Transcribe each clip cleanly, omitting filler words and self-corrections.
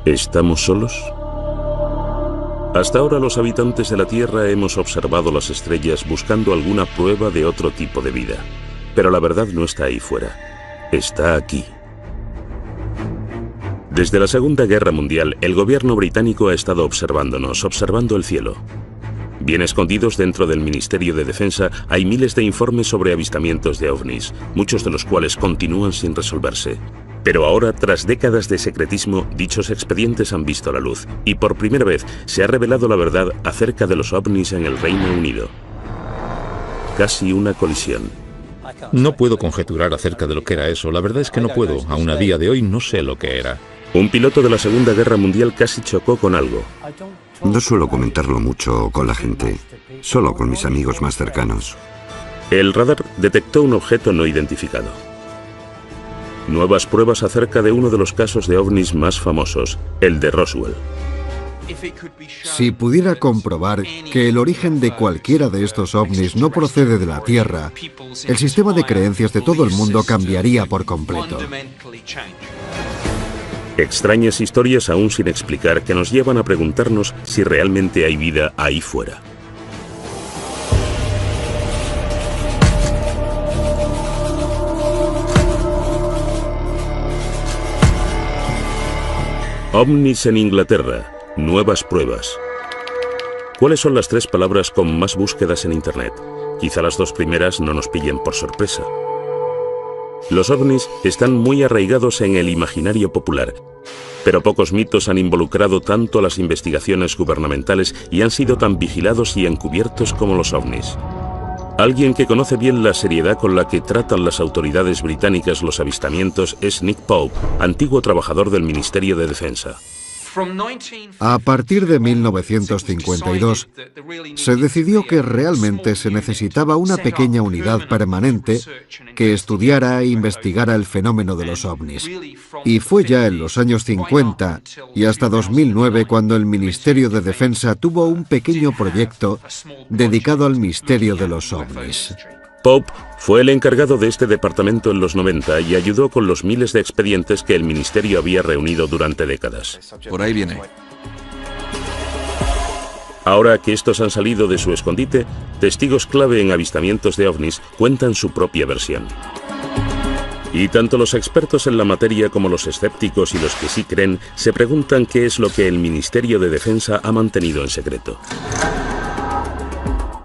¿Estamos solos? Hasta ahora los habitantes de la Tierra hemos observado las estrellas buscando alguna prueba de otro tipo de vida. Pero la verdad no está ahí fuera. Está aquí. Desde la Segunda Guerra Mundial, el gobierno británico ha estado observándonos, observando el cielo. Bien escondidos dentro del Ministerio de Defensa hay miles de informes sobre avistamientos de ovnis, muchos de los cuales continúan sin resolverse. Pero ahora, tras décadas de secretismo, dichos expedientes han visto la luz y por primera vez se ha revelado la verdad acerca de los ovnis en el Reino Unido. Casi una colisión. No puedo conjeturar acerca de lo que era eso. La verdad es que no puedo. Aún a día de hoy no sé lo que era. Un piloto de la Segunda Guerra Mundial casi chocó con algo. No suelo comentarlo mucho con la gente, solo con mis amigos más cercanos. El radar detectó un objeto no identificado. Nuevas pruebas acerca de uno de los casos de ovnis más famosos, el de Roswell. Si pudiera comprobar que el origen de cualquiera de estos ovnis no procede de la Tierra, el sistema de creencias de todo el mundo cambiaría por completo. Extrañas historias aún sin explicar que nos llevan a preguntarnos si realmente hay vida ahí fuera. OVNIs en Inglaterra. Nuevas pruebas. ¿Cuáles son las 3 palabras con más búsquedas en Internet? Quizá las 2 primeras no nos pillen por sorpresa. Los ovnis están muy arraigados en el imaginario popular, pero pocos mitos han involucrado tanto a las investigaciones gubernamentales y han sido tan vigilados y encubiertos como los ovnis. Alguien que conoce bien la seriedad con la que tratan las autoridades británicas los avistamientos es Nick Pope, antiguo trabajador del Ministerio de Defensa. A partir de 1952, se decidió que realmente se necesitaba una pequeña unidad permanente que estudiara e investigara el fenómeno de los ovnis. Y fue ya en los años 50 y hasta 2009 cuando el Ministerio de Defensa tuvo un pequeño proyecto dedicado al misterio de los ovnis. Pope fue el encargado de este departamento en los 90 y ayudó con los miles de expedientes que el ministerio había reunido durante décadas. Por ahí viene. Ahora que estos han salido de su escondite, testigos clave en avistamientos de ovnis cuentan su propia versión. Y tanto los expertos en la materia como los escépticos y los que sí creen se preguntan qué es lo que el Ministerio de Defensa ha mantenido en secreto.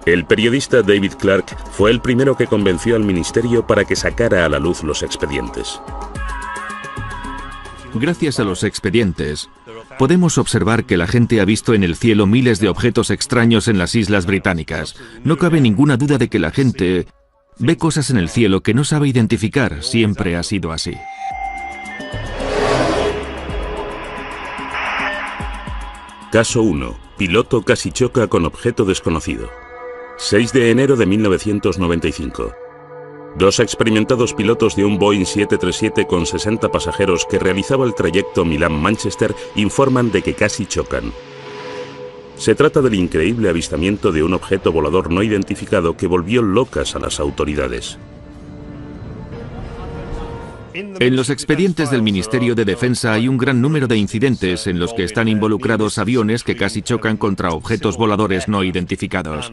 El periodista David Clark fue el primero que convenció al ministerio para que sacara a la luz los expedientes. Gracias a los expedientes, podemos observar que la gente ha visto en el cielo miles de objetos extraños en las islas británicas. No cabe ninguna duda de que la gente ve cosas en el cielo que no sabe identificar. Siempre ha sido así. Caso 1. Piloto casi choca con objeto desconocido. 6 de enero de 1995. 2 experimentados pilotos de un Boeing 737 con 60 pasajeros que realizaba el trayecto Milán-Manchester informan de que casi chocan. Se trata del increíble avistamiento de un objeto volador no identificado que volvió locas a las autoridades. En los expedientes del Ministerio de Defensa hay un gran número de incidentes en los que están involucrados aviones que casi chocan contra objetos voladores no identificados.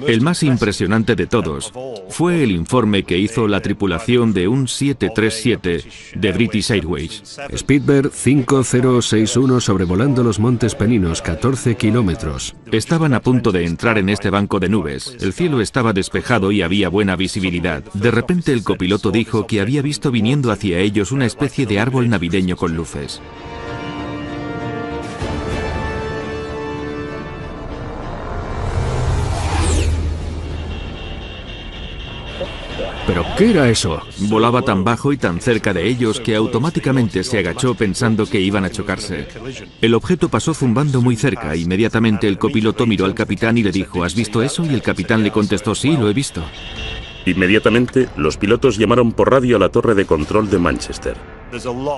El más impresionante de todos fue el informe que hizo la tripulación de un 737 de British Airways. Speedbird 5061 sobrevolando los Montes Peninos, 14 kilómetros. Estaban a punto de entrar en este banco de nubes. El cielo estaba despejado y había buena visibilidad. De repente el copiloto dijo que había visto viniendo hacia ellos una especie de árbol navideño con luces. ¿Pero qué era eso? Volaba tan bajo y tan cerca de ellos que automáticamente se agachó pensando que iban a chocarse. El objeto pasó zumbando muy cerca. Inmediatamente el copiloto miró al capitán y le dijo: ¿has visto eso? Y el capitán le contestó: sí, lo he visto. Inmediatamente, los pilotos llamaron por radio a la torre de control de Manchester.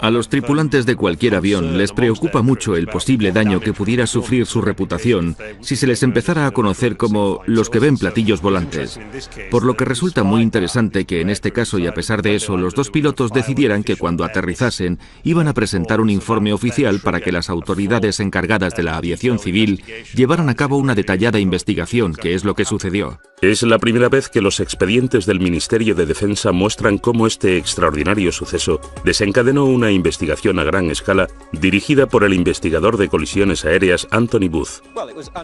A los tripulantes de cualquier avión les preocupa mucho el posible daño que pudiera sufrir su reputación si se les empezara a conocer como los que ven platillos volantes. Por lo que resulta muy interesante que en este caso y a pesar de eso, los dos pilotos decidieran que cuando aterrizasen iban a presentar un informe oficial para que las autoridades encargadas de la aviación civil llevaran a cabo una detallada investigación, que es lo que sucedió. Es la primera vez que los expedientes del Ministerio de Defensa muestran cómo este extraordinario suceso desencadenó una investigación a gran escala dirigida por el investigador de colisiones aéreas Anthony Booth.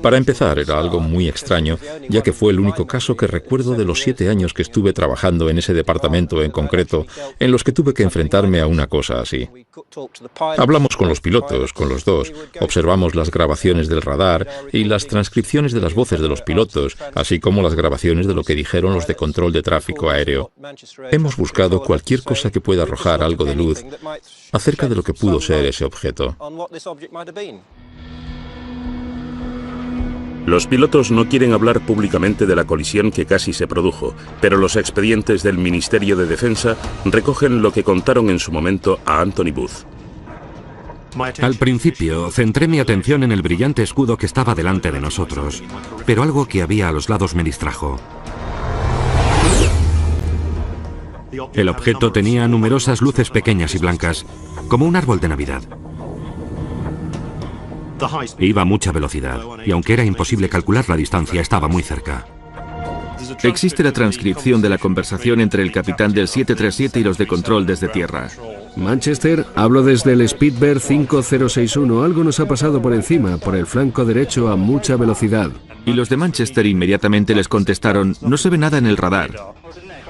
Para empezar, era algo muy extraño, ya que fue el único caso que recuerdo de los 7 años que estuve trabajando en ese departamento en concreto, en los que tuve que enfrentarme a una cosa así. Hablamos con los pilotos, con los dos, observamos las grabaciones del radar y las transcripciones de las voces de los pilotos, así como las grabaciones de lo que dijeron los de control de tráfico aéreo. Hemos buscado cualquier cosa que pueda arrojar algo de luz acerca de lo que pudo ser ese objeto. Los pilotos no quieren hablar públicamente de la colisión que casi se produjo, pero los expedientes del Ministerio de Defensa recogen lo que contaron en su momento a Anthony Booth. Al principio, centré mi atención en el brillante escudo que estaba delante de nosotros, pero algo que había a los lados me distrajo. El objeto tenía numerosas luces pequeñas y blancas, como un árbol de Navidad. Iba a mucha velocidad, y aunque era imposible calcular la distancia, estaba muy cerca. Existe la transcripción de la conversación entre el capitán del 737 y los de control desde tierra. Manchester, hablo desde el Speedbird 5061. Algo nos ha pasado por encima, por el flanco derecho a mucha velocidad. Y los de Manchester inmediatamente les contestaron, no se ve nada en el radar.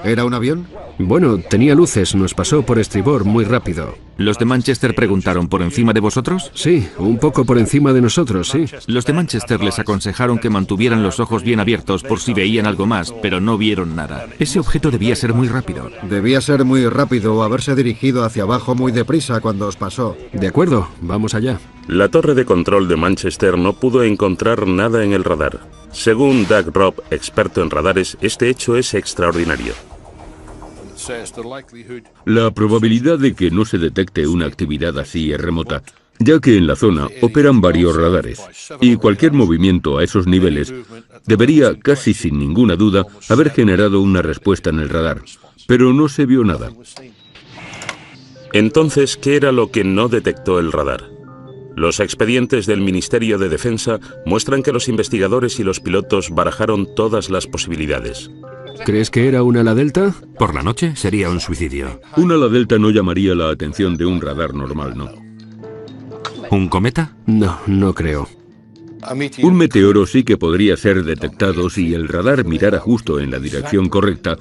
¿Era un avión? Bueno, tenía luces, nos pasó por estribor muy rápido. ¿Los de Manchester preguntaron por encima de vosotros? Sí, un poco por encima de nosotros, sí. Los de Manchester les aconsejaron que mantuvieran los ojos bien abiertos por si veían algo más, pero no vieron nada. Ese objeto debía ser muy rápido. Debía ser muy rápido o haberse dirigido hacia abajo muy deprisa cuando os pasó. De acuerdo, vamos allá. La torre de control de Manchester no pudo encontrar nada en el radar. Según Doug Robb, experto en radares, este hecho es extraordinario. La probabilidad de que no se detecte una actividad así es remota, ya que en la zona operan varios radares, y cualquier movimiento a esos niveles debería, casi sin ninguna duda, haber generado una respuesta en el radar, pero no se vio nada. Entonces, ¿qué era lo que no detectó el radar? Los expedientes del Ministerio de Defensa muestran que los investigadores y los pilotos barajaron todas las posibilidades. ¿Crees que era un ala delta? Por la noche sería un suicidio. Un ala delta no llamaría la atención de un radar normal, ¿no? ¿Un cometa? No, no creo. Un meteoro sí que podría ser detectado si el radar mirara justo en la dirección correcta,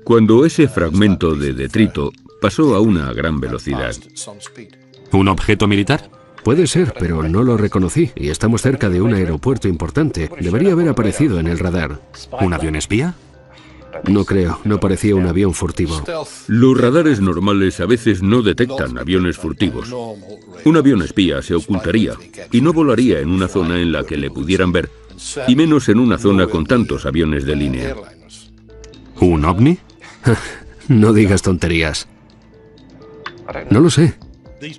cuando ese fragmento de detrito pasó a una gran velocidad. ¿Un objeto militar? Puede ser, pero no lo reconocí, y estamos cerca de un aeropuerto importante. Debería haber aparecido en el radar. ¿Un avión espía? No creo, no parecía un avión furtivo. Los radares normales a veces no detectan aviones furtivos. Un avión espía se ocultaría y no volaría en una zona en la que le pudieran ver, y menos en una zona con tantos aviones de línea. ¿Un ovni? No digas tonterías. No lo sé.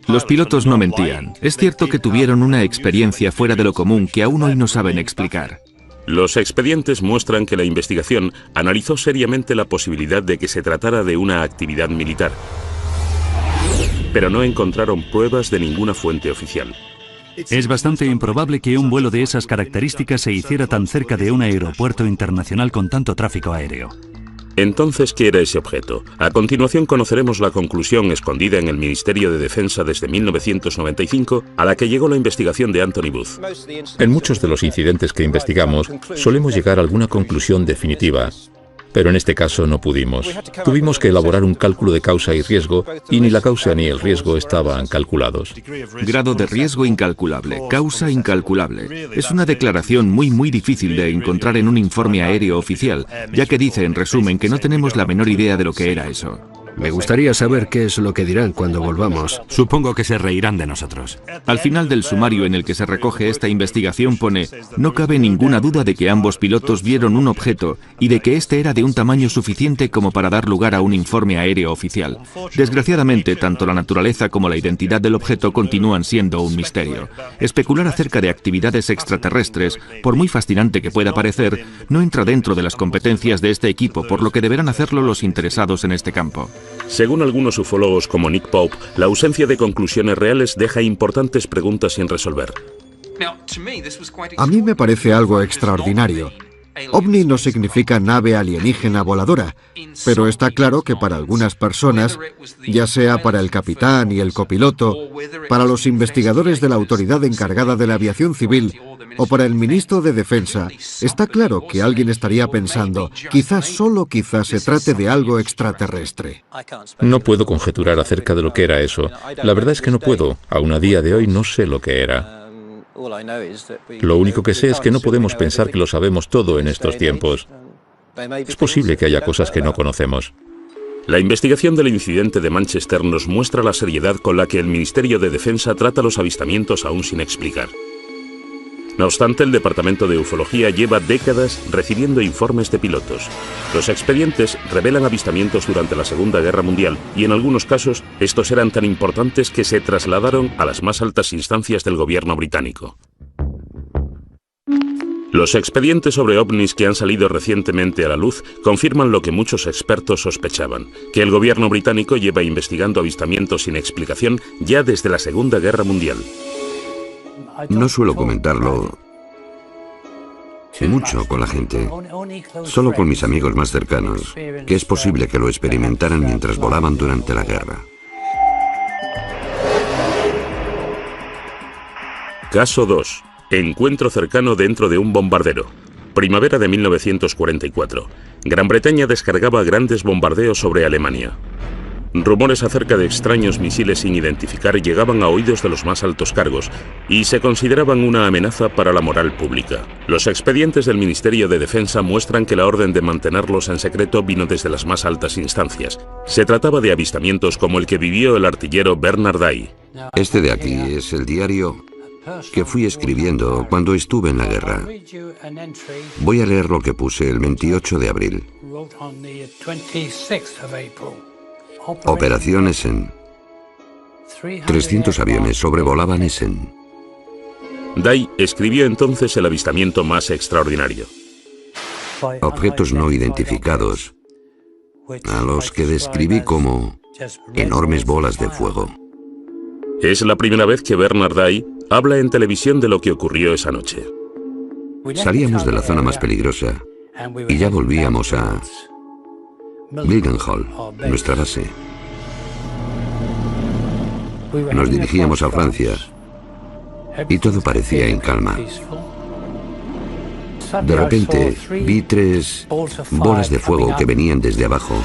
Los pilotos no mentían. Es cierto que tuvieron una experiencia fuera de lo común que aún hoy no saben explicar. Los expedientes muestran que la investigación analizó seriamente la posibilidad de que se tratara de una actividad militar, pero no encontraron pruebas de ninguna fuente oficial. Es bastante improbable que un vuelo de esas características se hiciera tan cerca de un aeropuerto internacional con tanto tráfico aéreo. Entonces, ¿qué era ese objeto? A continuación conoceremos la conclusión escondida en el Ministerio de Defensa desde 1995, a la que llegó la investigación de Anthony Booth. En muchos de los incidentes que investigamos, solemos llegar a alguna conclusión definitiva, pero en este caso no pudimos. Tuvimos que elaborar un cálculo de causa y riesgo, y ni la causa ni el riesgo estaban calculados. Grado de riesgo incalculable, causa incalculable. Es una declaración muy difícil de encontrar en un informe aéreo oficial, ya que dice en resumen que no tenemos la menor idea de lo que era eso. Me gustaría saber qué es lo que dirán cuando volvamos. Supongo que se reirán de nosotros. Al final del sumario en el que se recoge esta investigación pone: no cabe ninguna duda de que ambos pilotos vieron un objeto y de que este era de un tamaño suficiente como para dar lugar a un informe aéreo oficial. Desgraciadamente, tanto la naturaleza como la identidad del objeto continúan siendo un misterio. Especular acerca de actividades extraterrestres, por muy fascinante que pueda parecer, no entra dentro de las competencias de este equipo, por lo que deberán hacerlo los interesados en este campo. Según algunos ufólogos como Nick Pope, la ausencia de conclusiones reales deja importantes preguntas sin resolver. A mí me parece algo extraordinario. OVNI no significa nave alienígena voladora, pero está claro que para algunas personas, ya sea para el capitán y el copiloto, para los investigadores de la autoridad encargada de la aviación civil o para el ministro de Defensa, está claro que alguien estaría pensando, quizás, solo quizás, se trate de algo extraterrestre. No puedo conjeturar acerca de lo que era eso. La verdad es que no puedo. Aún a día de hoy no sé lo que era. Lo único que sé es que no podemos pensar que lo sabemos todo en estos tiempos. Es posible que haya cosas que no conocemos. La investigación del incidente de Manchester nos muestra la seriedad con la que el Ministerio de Defensa trata los avistamientos aún sin explicar. No obstante, el Departamento de Ufología lleva décadas recibiendo informes de pilotos. Los expedientes revelan avistamientos durante la Segunda Guerra Mundial y en algunos casos estos eran tan importantes que se trasladaron a las más altas instancias del gobierno británico. Los expedientes sobre ovnis que han salido recientemente a la luz confirman lo que muchos expertos sospechaban, que el gobierno británico lleva investigando avistamientos sin explicación ya desde la Segunda Guerra Mundial. No suelo comentarlo mucho con la gente, solo con mis amigos más cercanos, que es posible que lo experimentaran mientras volaban durante la guerra. Caso 2. Encuentro cercano dentro de un bombardero. Primavera de 1944. Gran Bretaña descargaba grandes bombardeos sobre Alemania. Rumores acerca de extraños misiles sin identificar llegaban a oídos de los más altos cargos y se consideraban una amenaza para la moral pública. Los expedientes del Ministerio de Defensa muestran que la orden de mantenerlos en secreto vino desde las más altas instancias. Se trataba de avistamientos como el que vivió el artillero Bernard Day. Este de aquí es el diario que fui escribiendo cuando estuve en la guerra. Voy a leer lo que puse el 28 de abril. Operación Essen. 300 aviones sobrevolaban Essen. Day escribió entonces el avistamiento más extraordinario. Objetos no identificados, a los que describí como enormes bolas de fuego. Es la primera vez que Bernard Day habla en televisión de lo que ocurrió esa noche. Salíamos de la zona más peligrosa y ya volvíamos a Mildenhall, nuestra base. Nos dirigíamos a Francia y todo parecía en calma. De repente vi 3 bolas de fuego que venían desde abajo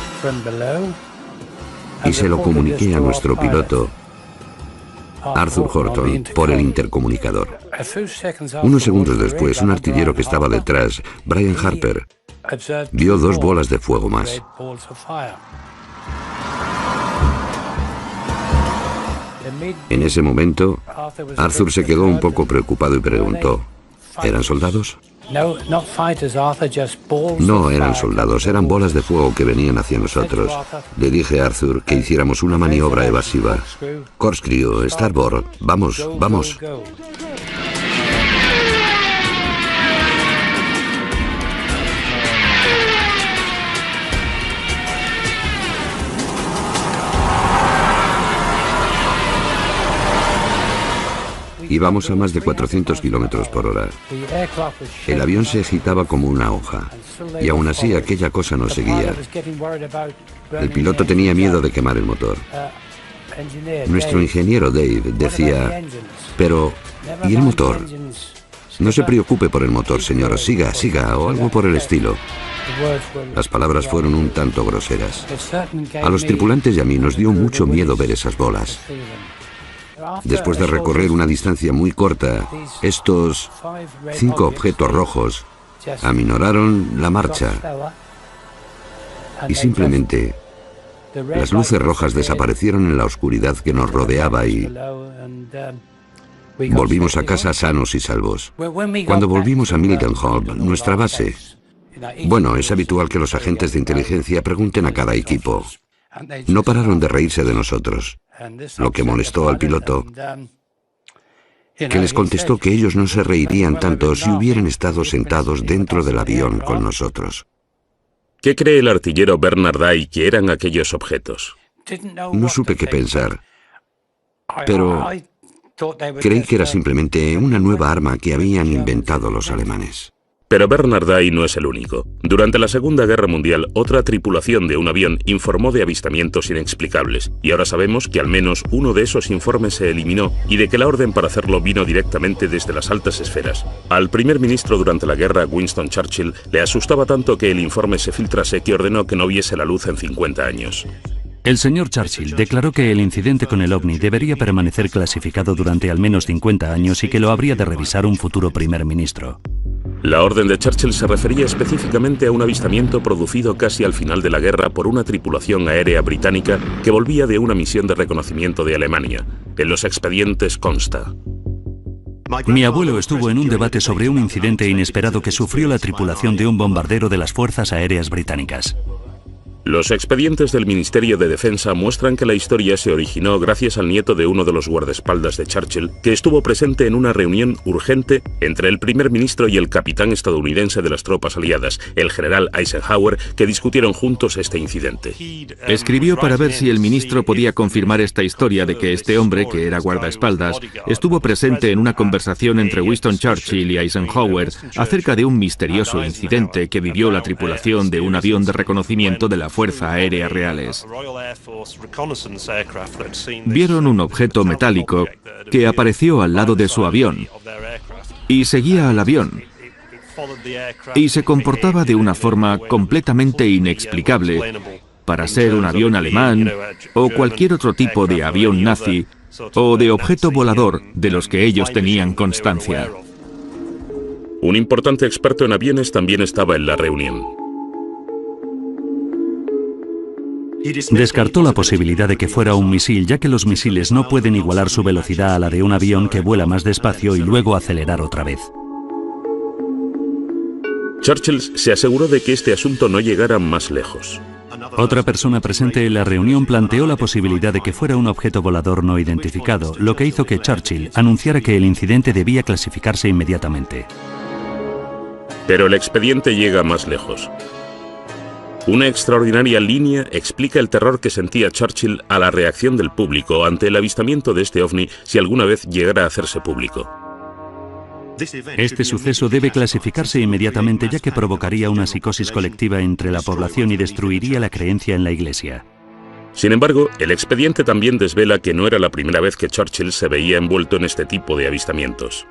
y se lo comuniqué a nuestro piloto, Arthur Horton, por el intercomunicador. Unos segundos después, un artillero que estaba detrás, Brian Harper, vio 2 bolas de fuego más. En ese momento, Arthur se quedó un poco preocupado y preguntó, ¿eran soldados? No eran soldados, eran bolas de fuego que venían hacia nosotros. Le dije a Arthur que hiciéramos una maniobra evasiva. Corkscrew, starboard, vamos, vamos. Íbamos a más de 400 kilómetros por hora. El avión se agitaba como una hoja, y aún así aquella cosa nos seguía. El piloto tenía miedo de quemar el motor. Nuestro ingeniero Dave decía, pero ¿y el motor? No se preocupe por el motor, señor, siga, siga, o algo por el estilo. Las palabras fueron un tanto groseras. A los tripulantes y a mí nos dio mucho miedo ver esas bolas. Después de recorrer una distancia muy corta, estos 5 objetos rojos aminoraron la marcha y simplemente Las luces rojas desaparecieron en la oscuridad que nos rodeaba y volvimos a casa sanos y salvos. Cuando volvimos a Mildenhall, nuestra base, bueno, es habitual que los agentes de inteligencia pregunten a cada equipo. No pararon de reírse de nosotros, lo que molestó al piloto, que les contestó que ellos no se reirían tanto si hubieran estado sentados dentro del avión con nosotros. ¿Qué cree el artillero Bernard Day que eran aquellos objetos? No supe qué pensar, pero creí que era simplemente una nueva arma que habían inventado los alemanes. Pero Bernard Day no es el único. Durante la Segunda Guerra Mundial, otra tripulación de un avión informó de avistamientos inexplicables, y ahora sabemos que al menos uno de esos informes se eliminó y de que la orden para hacerlo vino directamente desde las altas esferas. Al primer ministro durante la guerra, Winston Churchill, le asustaba tanto que el informe se filtrase que ordenó que no viese la luz en 50 años. El señor Churchill declaró que el incidente con el ovni debería permanecer clasificado durante al menos 50 años y que lo habría de revisar un futuro primer ministro. La orden de Churchill se refería específicamente a un avistamiento producido casi al final de la guerra por una tripulación aérea británica que volvía de una misión de reconocimiento de Alemania. En los expedientes consta: mi abuelo estuvo en un debate sobre un incidente inesperado que sufrió la tripulación de un bombardero de las Fuerzas Aéreas Británicas. Los expedientes del Ministerio de Defensa muestran que la historia se originó gracias al nieto de uno de los guardaespaldas de Churchill, que estuvo presente en una reunión urgente entre el primer ministro y el capitán estadounidense de las tropas aliadas, el general Eisenhower, que discutieron juntos este incidente. Escribió para ver si el ministro podía confirmar esta historia de que este hombre, que era guardaespaldas, estuvo presente en una conversación entre Winston Churchill y Eisenhower acerca de un misterioso incidente que vivió la tripulación de un avión de reconocimiento de la Fuerza Aérea Reales. Vieron un objeto metálico que apareció al lado de su avión y seguía al avión y se comportaba de una forma completamente inexplicable para ser un avión alemán o cualquier otro tipo de avión nazi o de objeto volador de los que ellos tenían constancia. Un importante experto en aviones también estaba en la reunión. Descartó la posibilidad de que fuera un misil, ya que los misiles no pueden igualar su velocidad a la de un avión que vuela más despacio y luego acelerar otra vez. Churchill se aseguró de que este asunto no llegara más lejos. Otra persona presente en la reunión planteó la posibilidad de que fuera un objeto volador no identificado, lo que hizo que Churchill anunciara que el incidente debía clasificarse inmediatamente. Pero el expediente llega más lejos. Una extraordinaria línea explica el terror que sentía Churchill a la reacción del público ante el avistamiento de este ovni si alguna vez llegara a hacerse público. Este suceso debe clasificarse inmediatamente, ya que provocaría una psicosis colectiva entre la población y destruiría la creencia en la Iglesia. Sin embargo, el expediente también desvela que no era la primera vez que Churchill se veía envuelto en este tipo de avistamientos.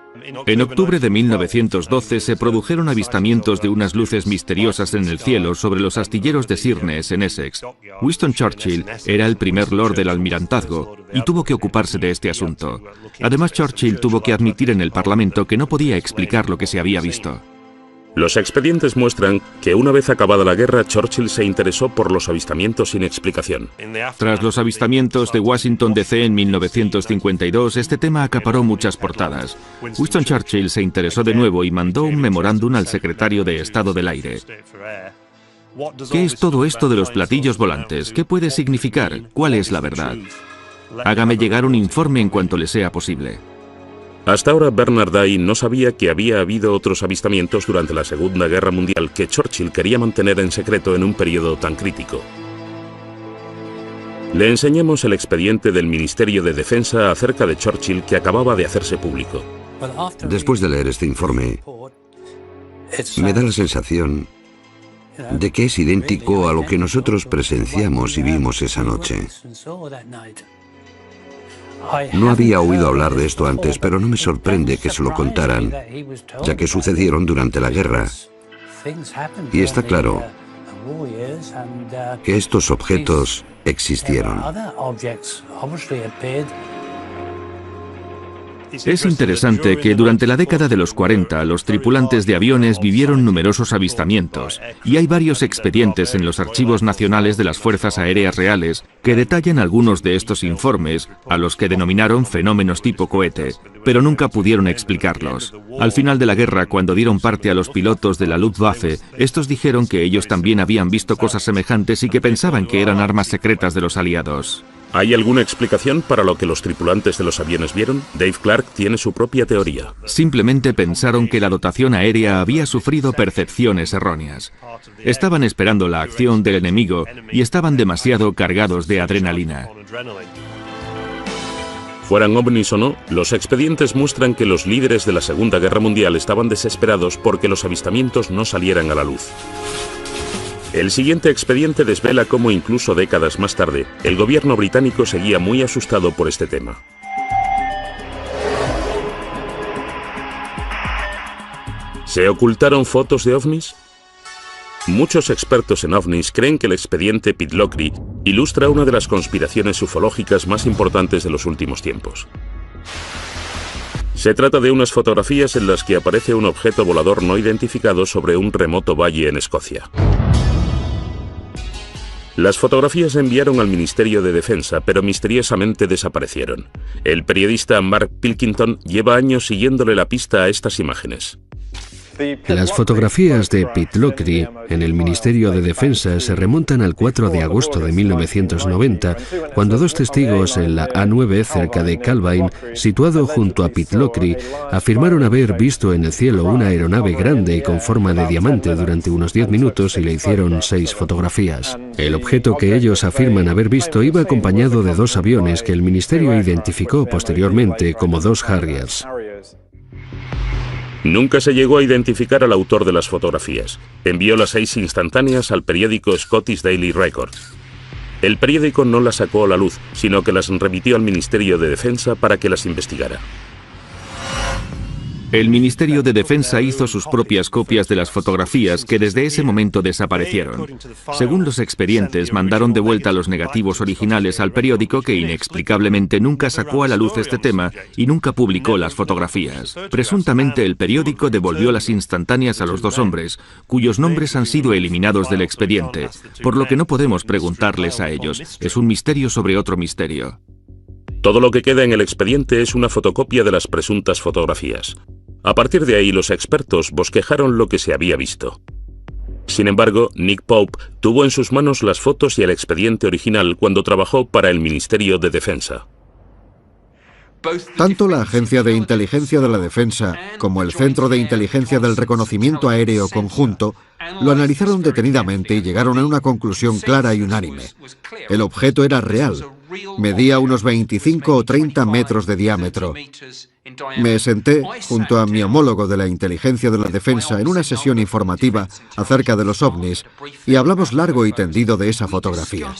En octubre de 1912 se produjeron avistamientos de unas luces misteriosas en el cielo sobre los astilleros de Sheerness, en Essex. Winston Churchill era el primer lord del almirantazgo y tuvo que ocuparse de este asunto. Además, Churchill tuvo que admitir en el Parlamento que no podía explicar lo que se había visto. Los expedientes muestran que una vez acabada la guerra, Churchill se interesó por los avistamientos sin explicación. Tras los avistamientos de Washington DC en 1952, este tema acaparó muchas portadas. Winston Churchill se interesó de nuevo y mandó un memorándum al secretario de Estado del Aire. ¿Qué es todo esto de los platillos volantes? ¿Qué puede significar? ¿Cuál es la verdad? Hágame llegar un informe en cuanto le sea posible. Hasta ahora Bernard Day no sabía que había habido otros avistamientos durante la Segunda Guerra Mundial que Churchill quería mantener en secreto en un periodo tan crítico. Le enseñamos el expediente del Ministerio de Defensa acerca de Churchill que acababa de hacerse público. Después de leer este informe, me da la sensación de que es idéntico a lo que nosotros presenciamos y vimos esa noche. No había oído hablar de esto antes, pero no me sorprende que se lo contaran, ya que sucedieron durante la guerra. Y está claro que estos objetos existieron. Es interesante que durante la década de los 40 los tripulantes de aviones vivieron numerosos avistamientos y hay varios expedientes en los archivos nacionales de las Fuerzas Aéreas Reales que detallan algunos de estos informes, a los que denominaron fenómenos tipo cohete, pero nunca pudieron explicarlos. Al final de la guerra, cuando dieron parte a los pilotos de la Luftwaffe, estos dijeron que ellos también habían visto cosas semejantes y que pensaban que eran armas secretas de los aliados. ¿Hay alguna explicación para lo que los tripulantes de los aviones vieron? Dave Clark tiene su propia teoría. Simplemente pensaron que la dotación aérea había sufrido percepciones erróneas. Estaban esperando la acción del enemigo y estaban demasiado cargados de adrenalina. Fueran ovnis o no, los expedientes muestran que los líderes de la Segunda Guerra Mundial estaban desesperados porque los avistamientos no salieran a la luz. El siguiente expediente desvela cómo incluso décadas más tarde, el gobierno británico seguía muy asustado por este tema. ¿Se ocultaron fotos de ovnis? Muchos expertos en ovnis creen que el expediente Pitlochry ilustra una de las conspiraciones ufológicas más importantes de los últimos tiempos. Se trata de unas fotografías en las que aparece un objeto volador no identificado sobre un remoto valle en Escocia. Las fotografías se enviaron al Ministerio de Defensa, pero misteriosamente desaparecieron. El periodista Mark Pilkington lleva años siguiéndole la pista a estas imágenes. Las fotografías de Pitlochry en el Ministerio de Defensa se remontan al 4 de agosto de 1990, cuando dos testigos en la A9 cerca de Calvine, situado junto a Pitlochry, afirmaron haber visto en el cielo una aeronave grande y con forma de diamante durante unos 10 minutos y le hicieron 6 fotografías. El objeto que ellos afirman haber visto iba acompañado de 2 aviones que el ministerio identificó posteriormente como 2 Harriers. Nunca se llegó a identificar al autor de las fotografías. Envió las 6 instantáneas al periódico Scottish Daily Record. El periódico no las sacó a la luz, sino que las remitió al Ministerio de Defensa para que las investigara. El Ministerio de Defensa hizo sus propias copias de las fotografías que desde ese momento desaparecieron. Según los expedientes, mandaron de vuelta los negativos originales al periódico que inexplicablemente nunca sacó a la luz este tema y nunca publicó las fotografías. Presuntamente el periódico devolvió las instantáneas a los 2 hombres, cuyos nombres han sido eliminados del expediente, por lo que no podemos preguntarles a ellos. Es un misterio sobre otro misterio. Todo lo que queda en el expediente es una fotocopia de las presuntas fotografías. A partir de ahí, los expertos bosquejaron lo que se había visto. Sin embargo, Nick Pope tuvo en sus manos las fotos y el expediente original cuando trabajó para el Ministerio de Defensa. Tanto la Agencia de Inteligencia de la Defensa como el Centro de Inteligencia del Reconocimiento Aéreo Conjunto lo analizaron detenidamente y llegaron a una conclusión clara y unánime. El objeto era real. Medía unos 25 o 30 metros de diámetro. Me senté junto a mi homólogo de la Inteligencia de la Defensa en una sesión informativa acerca de los ovnis y hablamos largo y tendido de esa fotografía.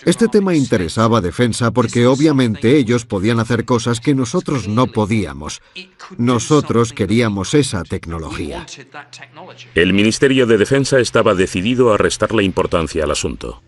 Este tema interesaba a Defensa porque obviamente ellos podían hacer cosas que nosotros no podíamos. Nosotros queríamos esa tecnología. El Ministerio de Defensa estaba decidido a restarle importancia al asunto.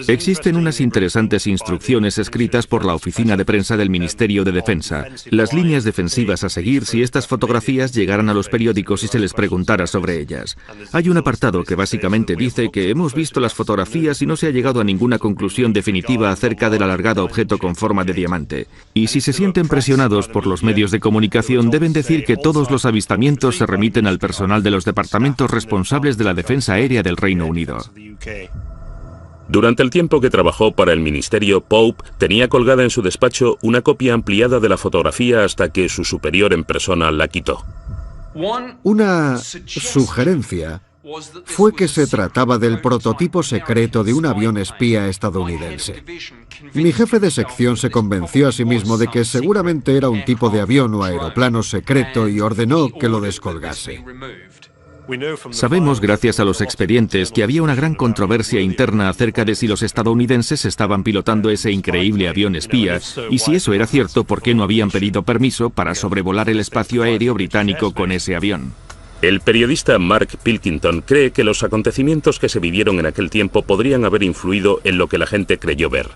Existen unas interesantes instrucciones escritas por la oficina de prensa del Ministerio de Defensa, las líneas defensivas a seguir si estas fotografías llegaran a los periódicos y se les preguntara sobre ellas. Hay un apartado que básicamente dice que hemos visto las fotografías y no se ha llegado a ninguna conclusión definitiva acerca del alargado objeto con forma de diamante. Y si se sienten presionados por los medios de comunicación, deben decir que todos los avistamientos se remiten al personal de los departamentos responsables de la defensa aérea del Reino Unido. Durante el tiempo que trabajó para el ministerio, Pope tenía colgada en su despacho una copia ampliada de la fotografía hasta que su superior en persona la quitó. Una sugerencia fue que se trataba del prototipo secreto de un avión espía estadounidense. Mi jefe de sección se convenció a sí mismo de que seguramente era un tipo de avión o aeroplano secreto y ordenó que lo descolgase. Sabemos, gracias a los expedientes, que había una gran controversia interna acerca de si los estadounidenses estaban pilotando ese increíble avión espía, y si eso era cierto, ¿por qué no habían pedido permiso para sobrevolar el espacio aéreo británico con ese avión? El periodista Mark Pilkington cree que los acontecimientos que se vivieron en aquel tiempo podrían haber influido en lo que la gente creyó ver.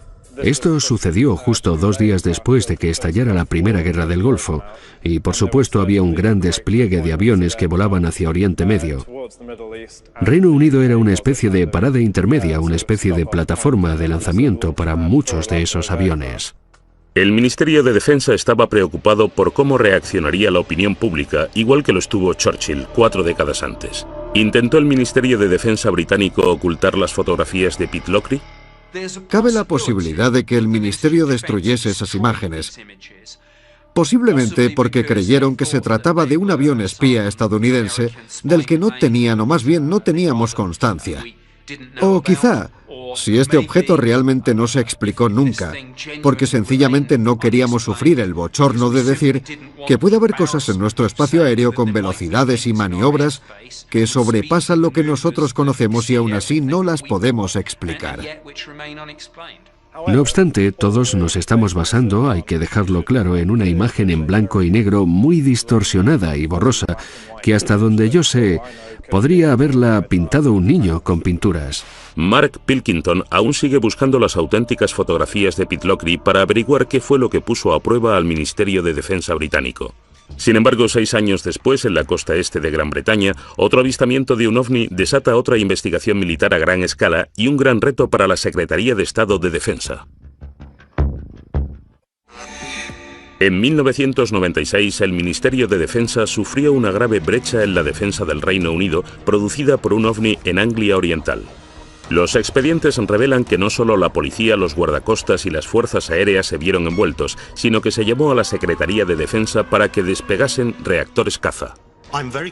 Esto sucedió justo 2 días después de que estallara la Primera Guerra del Golfo, y por supuesto había un gran despliegue de aviones que volaban hacia Oriente Medio. Reino Unido era una especie de parada intermedia, una especie de plataforma de lanzamiento para muchos de esos aviones. El Ministerio de Defensa estaba preocupado por cómo reaccionaría la opinión pública, igual que lo estuvo Churchill 4 décadas antes. ¿Intentó el Ministerio de Defensa británico ocultar las fotografías de Pitlochry? Cabe la posibilidad de que el ministerio destruyese esas imágenes, posiblemente porque creyeron que se trataba de un avión espía estadounidense del que no tenían, o más bien no teníamos constancia. O quizá, si este objeto realmente no se explicó nunca, porque sencillamente no queríamos sufrir el bochorno de decir que puede haber cosas en nuestro espacio aéreo con velocidades y maniobras que sobrepasan lo que nosotros conocemos y aún así no las podemos explicar. No obstante, todos nos estamos basando, hay que dejarlo claro, en una imagen en blanco y negro muy distorsionada y borrosa, que hasta donde yo sé, podría haberla pintado un niño con pinturas. Mark Pilkington aún sigue buscando las auténticas fotografías de Pitlochry para averiguar qué fue lo que puso a prueba al Ministerio de Defensa británico. Sin embargo, 6 años después, en la costa este de Gran Bretaña, otro avistamiento de un ovni desata otra investigación militar a gran escala y un gran reto para la Secretaría de Estado de Defensa. En 1996, el Ministerio de Defensa sufrió una grave brecha en la defensa del Reino Unido producida por un ovni en Anglia Oriental. Los expedientes revelan que no solo la policía, los guardacostas y las fuerzas aéreas se vieron envueltos, sino que se llamó a la Secretaría de Defensa para que despegasen reactores caza.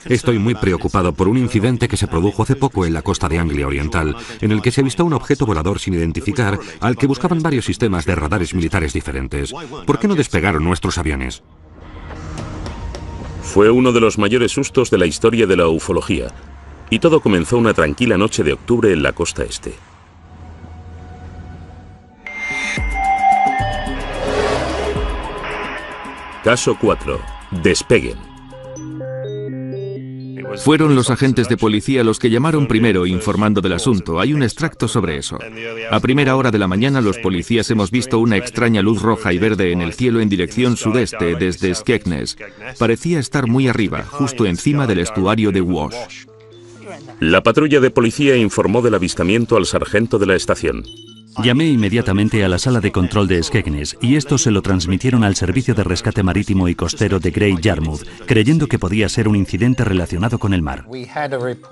Estoy muy preocupado por un incidente que se produjo hace poco en la costa de Anglia Oriental, en el que se avistó un objeto volador sin identificar al que buscaban varios sistemas de radares militares diferentes. ¿Por qué no despegaron nuestros aviones? Fue uno de los mayores sustos de la historia de la ufología. Y todo comenzó una tranquila noche de octubre en la costa este. Caso 4. Despeguen. Fueron los agentes de policía los que llamaron primero informando del asunto. Hay un extracto sobre eso. A primera hora de la mañana los policías hemos visto una extraña luz roja y verde en el cielo en dirección sudeste desde Skegness. Parecía estar muy arriba, justo encima del estuario de Wash. La patrulla de policía informó del avistamiento al sargento de la estación. Llamé inmediatamente a la sala de control de Skegness y estos se lo transmitieron al Servicio de Rescate Marítimo y Costero de Great Yarmouth, creyendo que podía ser un incidente relacionado con el mar.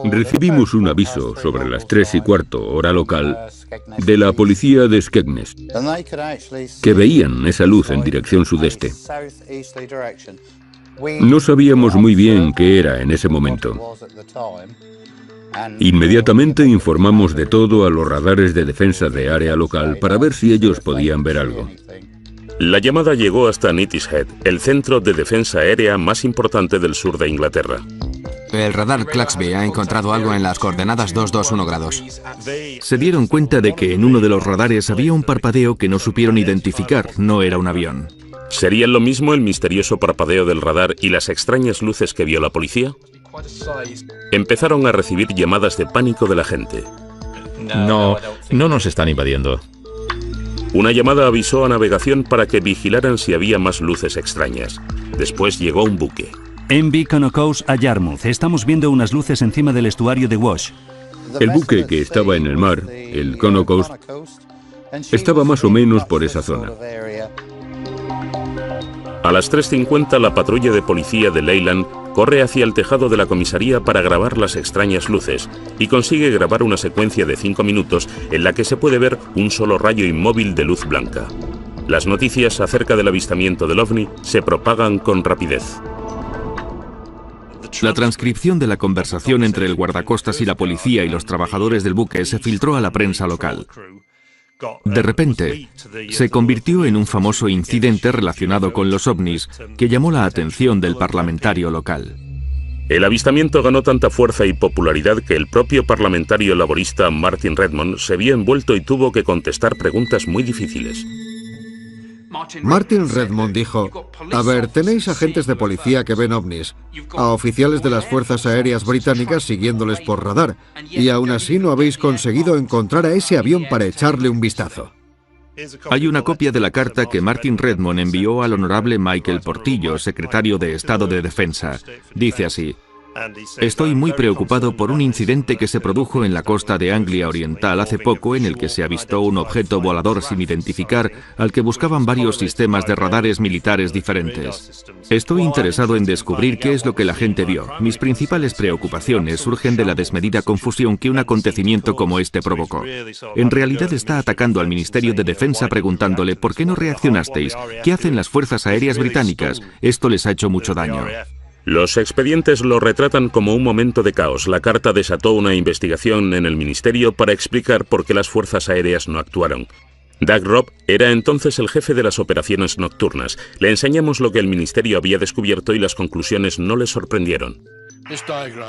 Recibimos un aviso sobre las 3:15 hora local de la policía de Skegness, que veían esa luz en dirección sudeste. No sabíamos muy bien qué era en ese momento. Inmediatamente informamos de todo a los radares de defensa de área local para ver si ellos podían ver algo. La llamada llegó hasta Neatishead, el centro de defensa aérea más importante del sur de Inglaterra. El radar Claxby ha encontrado algo en las coordenadas 221 grados. Se dieron cuenta de que en uno de los radares había un parpadeo que no supieron identificar, no era un avión. ¿Serían lo mismo el misterioso parpadeo del radar y las extrañas luces que vio la policía? Empezaron a recibir llamadas de pánico de la gente. No nos están invadiendo. Una llamada avisó a navegación para que vigilaran si había más luces extrañas. Después llegó un buque. MV Conocos a Yarmouth. Estamos viendo unas luces encima del estuario de Wash. El buque que estaba en el mar, el Conocos, estaba más o menos por esa zona. A las 3:50 la patrulla de policía de Leyland corre hacia el tejado de la comisaría para grabar las extrañas luces y consigue grabar una secuencia de 5 minutos en la que se puede ver un solo rayo inmóvil de luz blanca. Las noticias acerca del avistamiento del ovni se propagan con rapidez. La transcripción de la conversación entre el guardacostas y la policía y los trabajadores del buque se filtró a la prensa local. De repente, se convirtió en un famoso incidente relacionado con los ovnis que llamó la atención del parlamentario local. El avistamiento ganó tanta fuerza y popularidad que el propio parlamentario laborista Martin Redmond se vio envuelto y tuvo que contestar preguntas muy difíciles. Martin Redmond dijo: a ver, tenéis agentes de policía que ven ovnis, a oficiales de las fuerzas aéreas británicas siguiéndoles por radar, y aún así no habéis conseguido encontrar a ese avión para echarle un vistazo. Hay una copia de la carta que Martin Redmond envió al honorable Michael Portillo, secretario de Estado de Defensa. Dice así: estoy muy preocupado por un incidente que se produjo en la costa de Anglia Oriental hace poco, en el que se avistó un objeto volador sin identificar al que buscaban varios sistemas de radares militares diferentes. Estoy interesado en descubrir qué es lo que la gente vio. Mis principales preocupaciones surgen de la desmedida confusión que un acontecimiento como este provocó. En realidad está atacando al Ministerio de Defensa preguntándole ¿por qué no reaccionasteis? ¿Qué hacen las fuerzas aéreas británicas? Esto les ha hecho mucho daño. Los expedientes lo retratan como un momento de caos. La carta desató una investigación en el ministerio para explicar por qué las fuerzas aéreas no actuaron. Doug Robb era entonces el jefe de las operaciones nocturnas. Le enseñamos lo que el ministerio había descubierto y las conclusiones no le sorprendieron.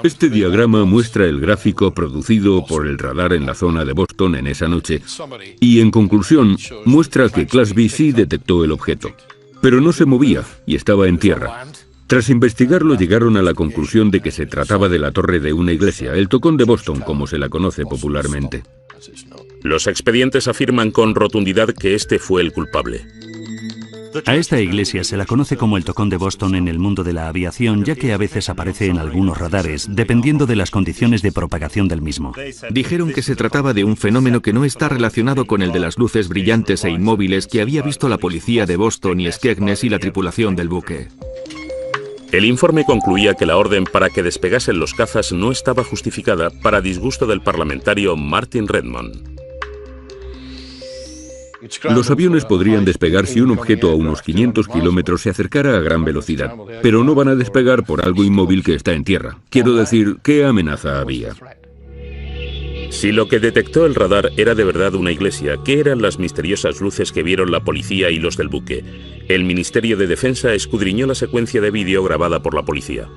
Este diagrama muestra el gráfico producido por el radar en la zona de Boston en esa noche y, en conclusión, muestra que Class B sí detectó el objeto, pero no se movía y estaba en tierra. Tras investigarlo, llegaron a la conclusión de que se trataba de la torre de una iglesia, el Tocón de Boston, como se la conoce popularmente. Los expedientes afirman con rotundidad que este fue el culpable. A esta iglesia se la conoce como el Tocón de Boston en el mundo de la aviación, ya que a veces aparece en algunos radares, dependiendo de las condiciones de propagación del mismo. Dijeron que se trataba de un fenómeno que no está relacionado con el de las luces brillantes e inmóviles que había visto la policía de Boston y Skegness y la tripulación del buque. El informe concluía que la orden para que despegasen los cazas no estaba justificada, para disgusto del parlamentario Martin Redmond. Los aviones podrían despegar si un objeto a unos 500 kilómetros se acercara a gran velocidad, pero no van a despegar por algo inmóvil que está en tierra. Quiero decir, ¿qué amenaza había? Si lo que detectó el radar era de verdad una iglesia, ¿qué eran las misteriosas luces que vieron la policía y los del buque? El Ministerio de Defensa escudriñó la secuencia de vídeo grabada por la policía.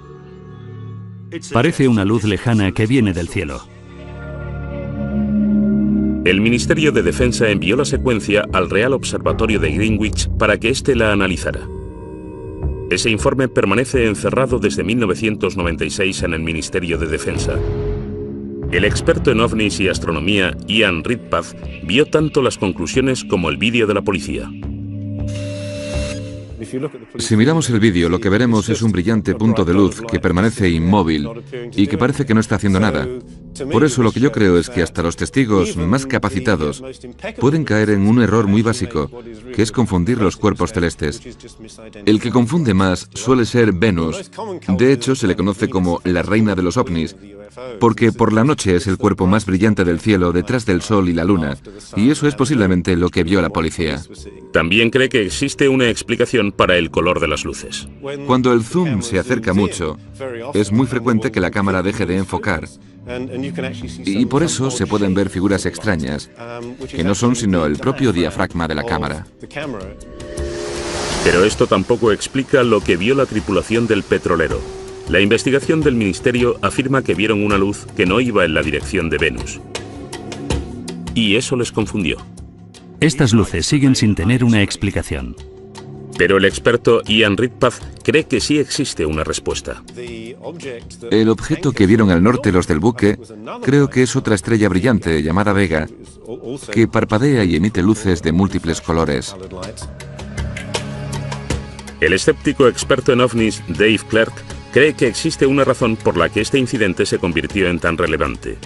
Parece una luz lejana que viene del cielo. El Ministerio de Defensa envió la secuencia al Real Observatorio de Greenwich para que éste la analizara. Ese informe permanece encerrado desde 1996 en el Ministerio de Defensa. El experto en ovnis y astronomía, Ian Redpath, vio tanto las conclusiones como el vídeo de la policía. Si miramos el vídeo, lo que veremos es un brillante punto de luz que permanece inmóvil y que parece que no está haciendo nada. Por eso lo que yo creo es que hasta los testigos más capacitados pueden caer en un error muy básico, que es confundir los cuerpos celestes. El que confunde más suele ser Venus. De hecho, se le conoce como la reina de los ovnis, porque por la noche es el cuerpo más brillante del cielo detrás del Sol y la Luna, y eso es posiblemente lo que vio la policía. También cree que existe una explicación para el color de las luces. Cuando el zoom se acerca mucho, es muy frecuente que la cámara deje de enfocar, y por eso se pueden ver figuras extrañas, que no son sino el propio diafragma de la cámara. Pero esto tampoco explica lo que vio la tripulación del petrolero. La investigación del ministerio afirma que vieron una luz que no iba en la dirección de Venus. Y eso les confundió. Estas luces siguen sin tener una explicación. Pero el experto Ian Redpath cree que sí existe una respuesta. El objeto que vieron al norte los del buque, creo que es otra estrella brillante llamada Vega, que parpadea y emite luces de múltiples colores. El escéptico experto en ovnis Dave Clark cree que existe una razón por la que este incidente se convirtió en tan relevante.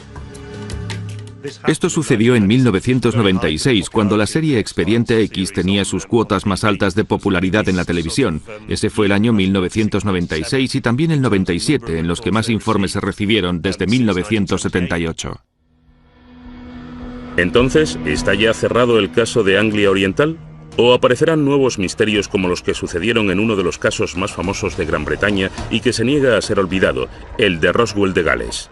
Esto sucedió en 1996, cuando la serie Expediente X tenía sus cuotas más altas de popularidad en la televisión. Ese fue el año 1996 y también el 97, en los que más informes se recibieron desde 1978. Entonces, ¿está ya cerrado el caso de Anglia Oriental? ¿O aparecerán nuevos misterios como los que sucedieron en uno de los casos más famosos de Gran Bretaña y que se niega a ser olvidado, el de Roswell de Gales?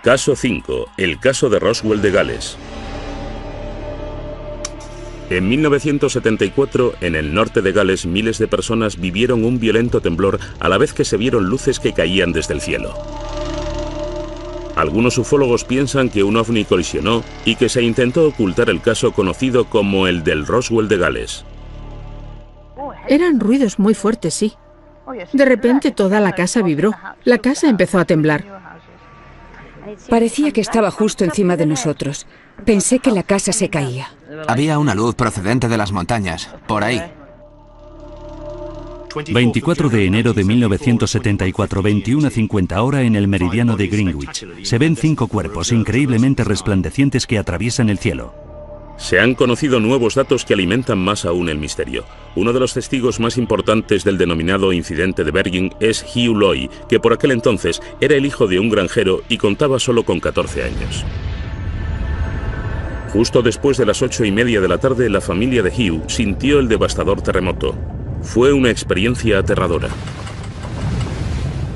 Caso 5. El caso de Roswell de Gales. En 1974, en el norte de Gales, miles de personas vivieron un violento temblor a la vez que se vieron luces que caían desde el cielo. Algunos ufólogos piensan que un ovni colisionó y que se intentó ocultar el caso conocido como el del Roswell de Gales. Eran ruidos muy fuertes, sí. De repente toda la casa vibró. La casa empezó a temblar. Parecía que estaba justo encima de nosotros. Pensé que la casa se caía. Había una luz procedente de las montañas, por ahí. 24 de enero de 1974, 21:50 hora en el meridiano de Greenwich. Se ven 5 cuerpos increíblemente resplandecientes que atraviesan el cielo. Se han conocido nuevos datos que alimentan más aún el misterio. Uno de los testigos más importantes del denominado incidente de Bergen es Hugh Loy, que por aquel entonces era el hijo de un granjero y contaba solo con 14 años. Justo después de las 8:30 de la tarde, la familia de Hugh sintió el devastador terremoto. Fue una experiencia aterradora.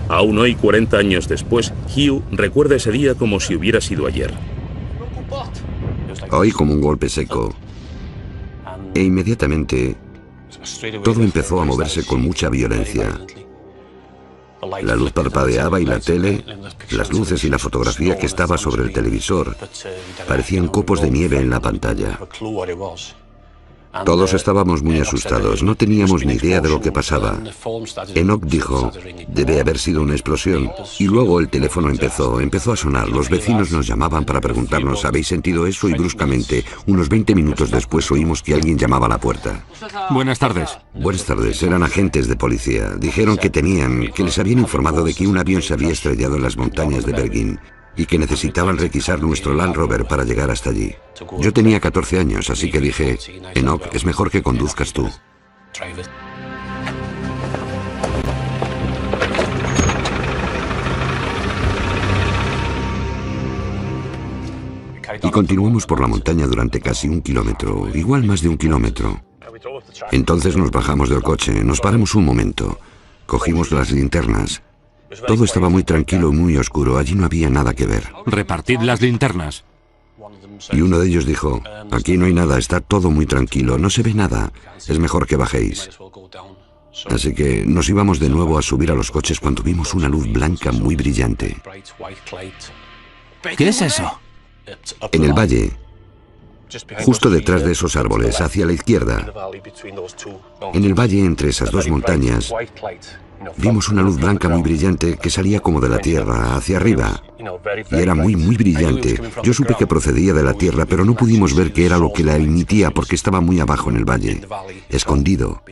Aún hoy, 40 años después, Hugh recuerda ese día como si hubiera sido ayer. Oí como un golpe seco. E inmediatamente todo empezó a moverse con mucha violencia. La luz parpadeaba y la tele, las luces y la fotografía que estaba sobre el televisor parecían copos de nieve en la pantalla. Todos estábamos muy asustados, no teníamos ni idea de lo que pasaba. Enoch dijo, debe haber sido una explosión. Y luego el teléfono empezó a sonar. Los vecinos nos llamaban para preguntarnos, ¿habéis sentido eso? Y bruscamente, unos 20 minutos después, oímos que alguien llamaba a la puerta. Buenas tardes. Buenas tardes, eran agentes de policía. Dijeron que les habían informado de que un avión se había estrellado en las montañas de Bergen y que necesitaban requisar nuestro Land Rover para llegar hasta allí. Yo tenía 14 años, así que dije, Enoch, es mejor que conduzcas tú. Y continuamos por la montaña durante casi 1 kilómetro, igual más de 1 kilómetro. Entonces nos bajamos del coche, nos paramos un momento, cogimos las linternas. Todo estaba muy tranquilo y muy oscuro, allí no había nada que ver. Repartid las linternas. Y uno de ellos dijo, aquí no hay nada, está todo muy tranquilo, no se ve nada, es mejor que bajéis. Así que nos íbamos de nuevo a subir a los coches cuando vimos una luz blanca muy brillante. ¿Qué es eso? En el valle, justo detrás de esos árboles, hacia la izquierda, en el valle entre esas dos montañas, vimos una luz blanca muy brillante que salía como de la tierra, hacia arriba. Y era muy, muy brillante. Yo supe que procedía de la tierra, pero no pudimos ver qué era lo que la emitía porque estaba muy abajo en el valle, escondido.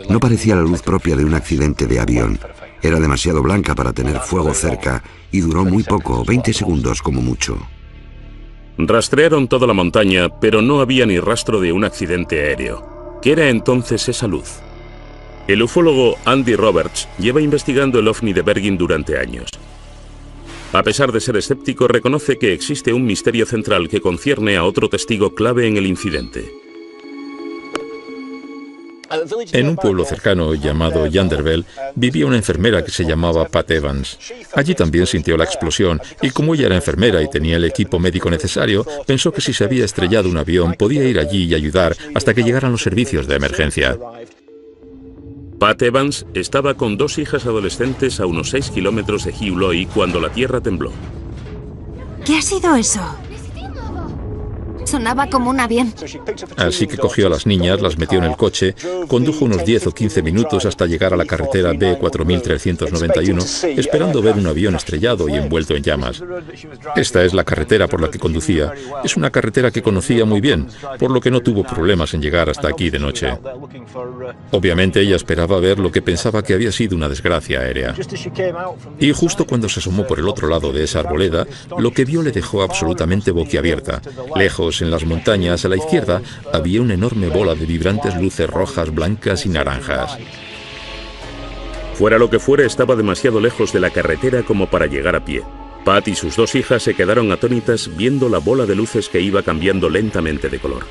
No parecía la luz propia de un accidente de avión. Era demasiado blanca para tener fuego cerca y duró muy poco, 20 segundos como mucho. Rastrearon toda la montaña, pero no había ni rastro de un accidente aéreo. ¿Qué era entonces esa luz? El ufólogo Andy Roberts lleva investigando el ovni de Bergen durante años. A pesar de ser escéptico, reconoce que existe un misterio central que concierne a otro testigo clave en el incidente. En un pueblo cercano llamado Yanderville vivía una enfermera que se llamaba Pat Evans. Allí también sintió la explosión y como ella era enfermera y tenía el equipo médico necesario, pensó que si se había estrellado un avión podía ir allí y ayudar hasta que llegaran los servicios de emergencia. Pat Evans estaba con 2 hijas adolescentes a unos 6 kilómetros de Hugh Loy cuando la tierra tembló. ¿Qué ha sido eso? Sonaba como un avión. Así que cogió a las niñas, las metió en el coche, condujo unos 10 o 15 minutos hasta llegar a la carretera B4391, esperando ver un avión estrellado y envuelto en llamas. Esta es la carretera por la que conducía. Es una carretera que conocía muy bien, por lo que no tuvo problemas en llegar hasta aquí de noche. Obviamente ella esperaba ver lo que pensaba que había sido una desgracia aérea. Y justo cuando se asomó por el otro lado de esa arboleda, lo que vio le dejó absolutamente boquiabierta. Lejos, en las montañas, a la izquierda, había una enorme bola de vibrantes luces rojas, blancas y naranjas. Fuera lo que fuera, estaba demasiado lejos de la carretera como para llegar a pie. Pat y sus 2 hijas se quedaron atónitas viendo la bola de luces que iba cambiando lentamente de color.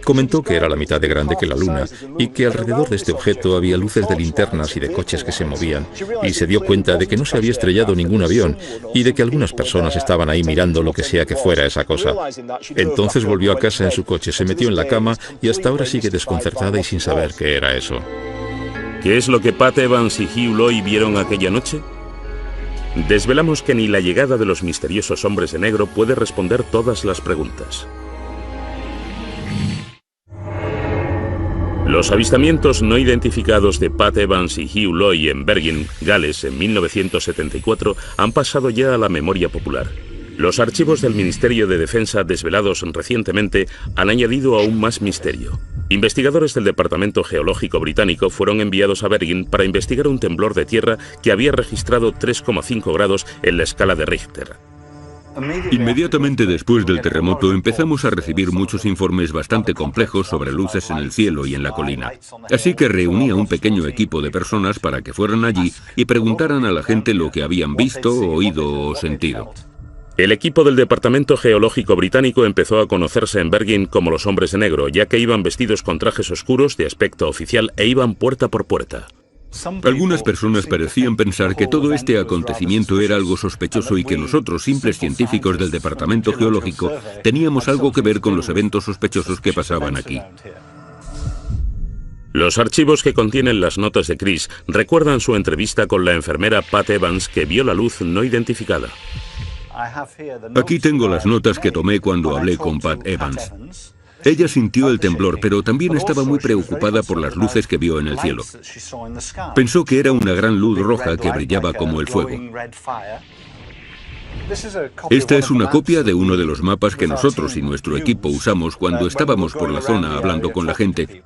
Comentó que era la mitad de grande que la luna y que alrededor de este objeto había luces de linternas y de coches que se movían, y se dio cuenta de que no se había estrellado ningún avión y de que algunas personas estaban ahí mirando lo que sea que fuera esa cosa. Entonces volvió a casa en su coche, se metió en la cama y hasta ahora sigue desconcertada y sin saber qué era eso. ¿Qué es lo que Pat Evans y Hugh Loy vieron aquella noche? Desvelamos que ni la llegada de los misteriosos hombres de negro puede responder todas las preguntas. Los avistamientos no identificados de Pat Evans y Hugh Loy en Bergen, Gales, en 1974 han pasado ya a la memoria popular. Los archivos del Ministerio de Defensa desvelados recientemente han añadido aún más misterio. Investigadores del Departamento Geológico británico fueron enviados a Bergen para investigar un temblor de tierra que había registrado 3,5 grados en la escala de Richter. Inmediatamente después del terremoto empezamos a recibir muchos informes bastante complejos sobre luces en el cielo y en la colina. Así que reuní a un pequeño equipo de personas para que fueran allí y preguntaran a la gente lo que habían visto, oído o sentido. El equipo del Departamento Geológico británico empezó a conocerse en Bergen como los hombres de negro, ya que iban vestidos con trajes oscuros de aspecto oficial e iban puerta por puerta. Algunas personas parecían pensar que todo este acontecimiento era algo sospechoso y que nosotros, simples científicos del Departamento Geológico, teníamos algo que ver con los eventos sospechosos que pasaban aquí. Los archivos que contienen las notas de Chris recuerdan su entrevista con la enfermera Pat Evans, que vio la luz no identificada. Aquí tengo las notas que tomé cuando hablé con Pat Evans. Ella sintió el temblor, pero también estaba muy preocupada por las luces que vio en el cielo. Pensó que era una gran luz roja que brillaba como el fuego. Esta es una copia de uno de los mapas que nosotros y nuestro equipo usamos cuando estábamos por la zona hablando con la gente.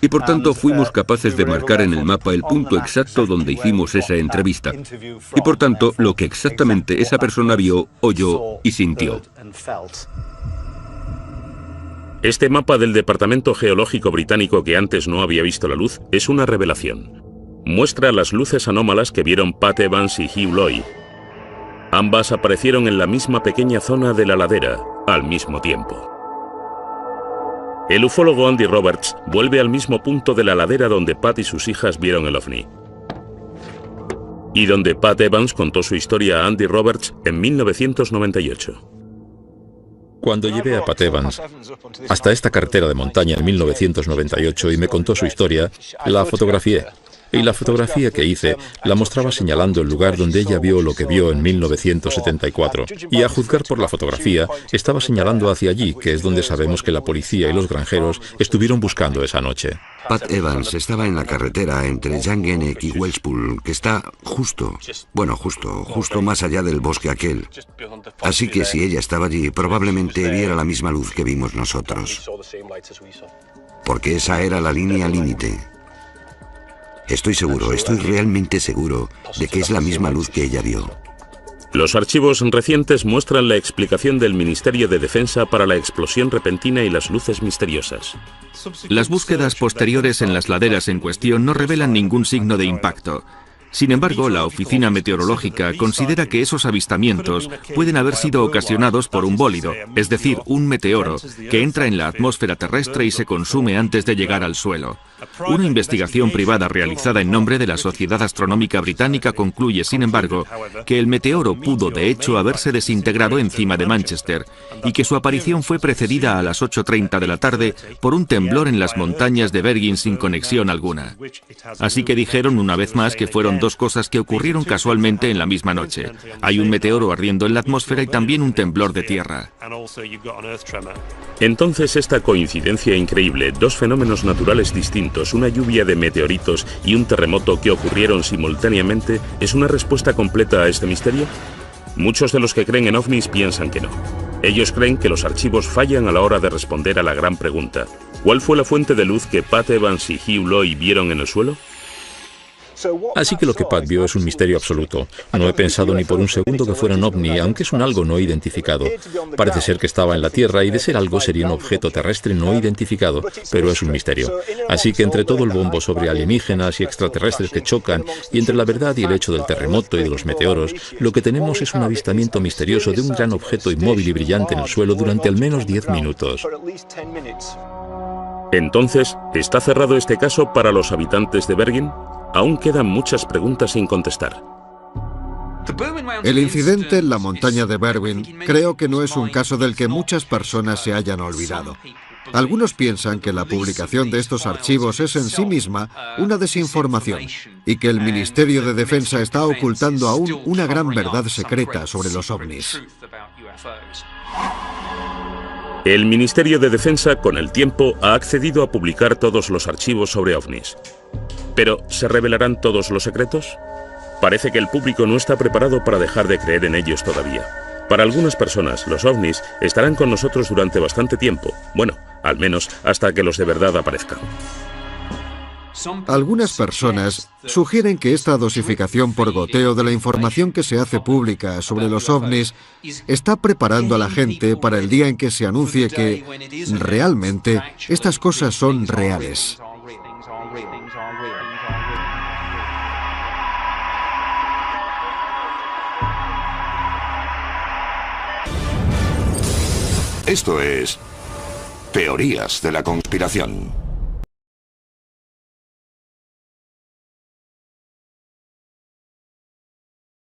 Y por tanto fuimos capaces de marcar en el mapa el punto exacto donde hicimos esa entrevista. Y por tanto, lo que exactamente esa persona vio, oyó y sintió. Este mapa del Departamento Geológico británico, que antes no había visto la luz, es una revelación. Muestra las luces anómalas que vieron Pat Evans y Hugh Loy. Ambas aparecieron en la misma pequeña zona de la ladera, al mismo tiempo. El ufólogo Andy Roberts vuelve al mismo punto de la ladera donde Pat y sus hijas vieron el ovni. Y donde Pat Evans contó su historia a Andy Roberts en 1998. Cuando llevé a Pat Evans hasta esta carretera de montaña en 1998 y me contó su historia, la fotografié. Y la fotografía que hice la mostraba señalando el lugar donde ella vio lo que vio en 1974. Y a juzgar por la fotografía, estaba señalando hacia allí, que es donde sabemos que la policía y los granjeros estuvieron buscando esa noche. Pat Evans estaba en la carretera entre Llangennec y Welshpool, que está justo más allá del bosque aquel. Así que si ella estaba allí, probablemente viera la misma luz que vimos nosotros. Porque esa era la línea límite. Estoy realmente seguro de que es la misma luz que ella vio. Los archivos recientes muestran la explicación del Ministerio de Defensa para la explosión repentina y las luces misteriosas. Las búsquedas posteriores en las laderas en cuestión no revelan ningún signo de impacto. Sin embargo, la Oficina Meteorológica considera que esos avistamientos pueden haber sido ocasionados por un bólido, es decir, un meteoro, que entra en la atmósfera terrestre y se consume antes de llegar al suelo. Una investigación privada realizada en nombre de la Sociedad Astronómica Británica concluye, sin embargo, que el meteoro pudo de hecho haberse desintegrado encima de Manchester y que su aparición fue precedida a las 8:30 de la tarde por un temblor en las montañas de Bergen sin conexión alguna. Así que dijeron una vez más que fueron dos cosas que ocurrieron casualmente en la misma noche. Hay un meteoro ardiendo en la atmósfera y también un temblor de tierra. Entonces esta coincidencia increíble, dos fenómenos naturales distintos, una lluvia de meteoritos y un terremoto que ocurrieron simultáneamente, ¿es una respuesta completa a este misterio? Muchos de los que creen en ovnis piensan que no. Ellos creen que los archivos fallan a la hora de responder a la gran pregunta: ¿cuál fue la fuente de luz que Pat Evans y Hugh Loy vieron en el suelo? Así que lo que Pat vio es un misterio absoluto. No he pensado ni por un segundo que fuera un ovni, aunque es un algo no identificado. Parece ser que estaba en la Tierra y de ser algo sería un objeto terrestre no identificado, pero es un misterio. Así que entre todo el bombo sobre alienígenas y extraterrestres que chocan, y entre la verdad y el hecho del terremoto y de los meteoros, lo que tenemos es un avistamiento misterioso de un gran objeto inmóvil y brillante en el suelo durante al menos 10 minutos. Entonces, ¿está cerrado este caso para los habitantes de Bergen? Aún quedan muchas preguntas sin contestar. El incidente en la montaña de Bergen creo que no es un caso del que muchas personas se hayan olvidado. Algunos piensan que la publicación de estos archivos es en sí misma una desinformación y que el Ministerio de Defensa está ocultando aún una gran verdad secreta sobre los ovnis. El Ministerio de Defensa, con el tiempo, ha accedido a publicar todos los archivos sobre ovnis. Pero, ¿se revelarán todos los secretos? Parece que el público no está preparado para dejar de creer en ellos todavía. Para algunas personas, los ovnis estarán con nosotros durante bastante tiempo. Bueno, al menos hasta que los de verdad aparezcan. Algunas personas sugieren que esta dosificación por goteo de la información que se hace pública sobre los ovnis está preparando a la gente para el día en que se anuncie que realmente estas cosas son reales. Esto es Teorías de la Conspiración.